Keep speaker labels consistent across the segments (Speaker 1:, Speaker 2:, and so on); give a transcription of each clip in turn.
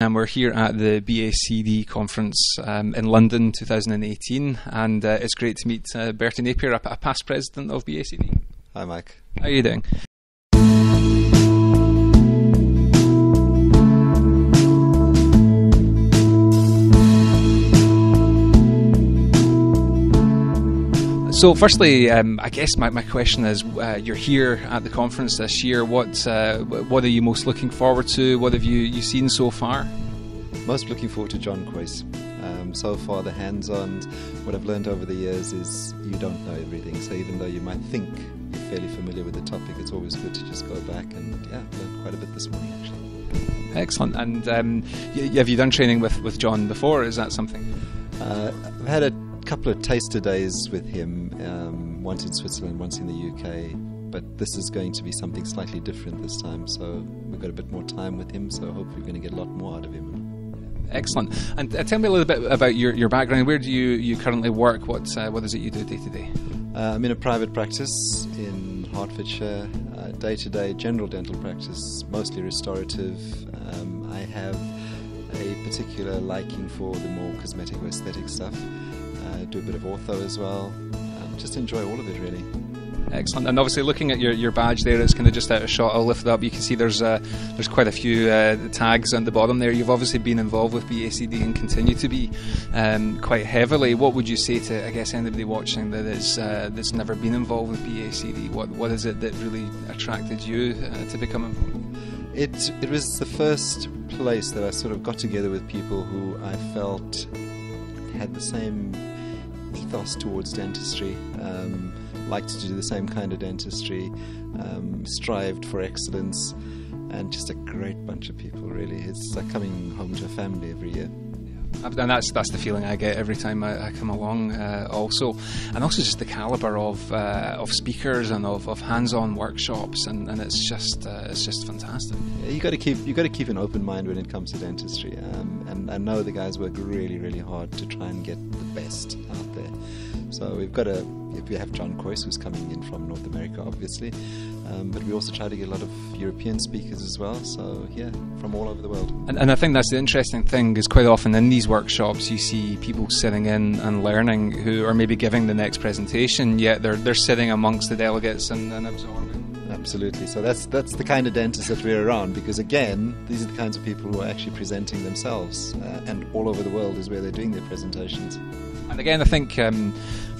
Speaker 1: And we're here at the BACD conference in London 2018, and it's great to meet Bertie Napier, a past president of BACD.
Speaker 2: Hi Mike.
Speaker 1: How are you doing? So firstly, I guess my question is, you're here at the conference this year. What are you most looking forward to? What have you seen so far?
Speaker 2: Most looking forward to John Quoyce. So far the hands-on, what I've learned over the years is you don't know everything. So even though you might think you're fairly familiar with the topic, it's always good to just go back and learn quite a bit this morning actually.
Speaker 1: Excellent. And have you done training with John before? Is that something?
Speaker 2: I've had a couple of taster days with him, once in Switzerland, once in the UK, but this is going to be something slightly different this time, so we've got a bit more time with him, so hopefully we're going to get a lot more out of him.
Speaker 1: Excellent. And tell me a little bit about your background. Where do you currently work? What is it you do day to day?
Speaker 2: I'm in a private practice in Hertfordshire, day-to-day general dental practice, mostly restorative. I have a particular liking for the more cosmetic or aesthetic stuff. Do a bit of ortho as well. Just enjoy all of it really.
Speaker 1: Excellent. And obviously looking at your badge there, it's kind of just out of shot. I'll lift it up. You can see there's quite a few tags on the bottom there. You've obviously been involved with BACD and continue to be quite heavily. What would you say to, I guess, anybody watching that is that's never been involved with BACD? What is it that really attracted you to become involved?
Speaker 2: It was the first place that I sort of got together with people who I felt had the same ethos towards dentistry, liked to do the same kind of dentistry, strived for excellence, and just a great bunch of people really. It's like coming home to a family every year.
Speaker 1: And that's the feeling I get every time I come along. Also just the caliber of speakers and of hands-on workshops, and it's just fantastic. Yeah,
Speaker 2: you got to keep an open mind when it comes to dentistry, and I know the guys work really, really hard to try and get the best out there. So we have John Quoyce, who's coming in from North America, obviously, but we also try to get a lot of European speakers as well, so yeah, from all over the world.
Speaker 1: And I think that's the interesting thing, is quite often in these workshops you see people sitting in and learning who are maybe giving the next presentation, yet they're sitting amongst the delegates and absorbing.
Speaker 2: Absolutely. So that's the kind of dentists that we're around, because again, these are the kinds of people who are actually presenting themselves, and all over the world is where they're doing their presentations.
Speaker 1: And again, I think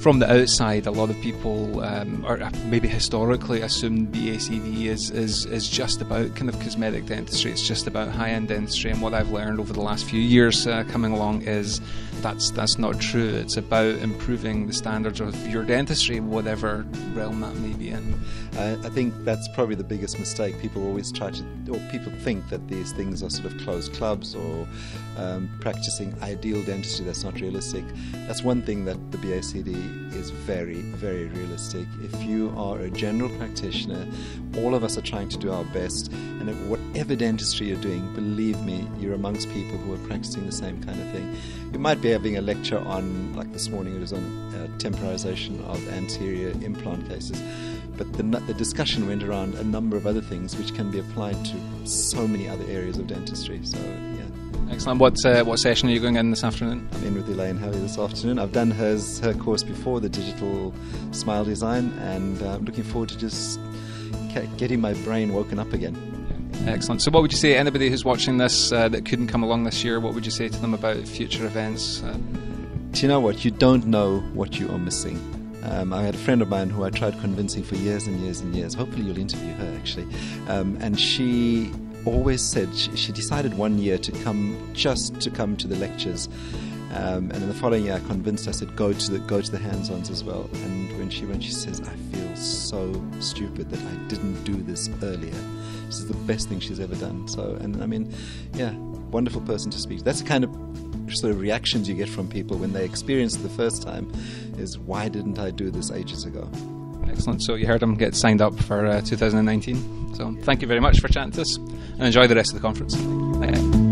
Speaker 1: from the outside, a lot of people, or maybe historically, assume BACD is just about kind of cosmetic dentistry. It's just about high-end dentistry. And what I've learned over the last few years coming along is that's not true. It's about improving the standards of your dentistry, whatever realm that may be in.
Speaker 2: I think that's probably the biggest mistake. People always people think that these things are sort of closed clubs or practicing ideal dentistry that's not realistic. That's one thing that the BACD is very, very realistic. If you are a general practitioner, all of us are trying to do our best, and at whatever dentistry you're doing, believe me, you're amongst people who are practicing the same kind of thing. You might be having a lecture on, like this morning it was on temporization of anterior implant cases, but the discussion went around a number of other things which can be applied to so many other areas of dentistry. So yeah.
Speaker 1: Excellent. What session are you going in this afternoon?
Speaker 2: I'm in with Elaine Halley this afternoon. I've done her course before, the digital smile design, and I'm looking forward to just getting my brain woken up again.
Speaker 1: Excellent. So what would you say to anybody who's watching this that couldn't come along this year? What would you say to them about future events?
Speaker 2: Do you know what? You don't know what you are missing. I had a friend of mine who I tried convincing for years and years and years. Hopefully you'll interview her actually. And she always said she decided one year to come to the lectures, and in the following year I convinced her. I said go to the hands-ons as well. And when she went, she says, I feel so stupid that I didn't do this earlier. This is the best thing she's ever done. So, and I mean, yeah, wonderful person to speak to. That's the kind of sort of reactions you get from people when they experience it the first time, is why didn't I do this ages ago?
Speaker 1: Excellent. So you heard him get signed up for 2019. So thank you very much for chatting to us, and enjoy the rest of the conference. Bye.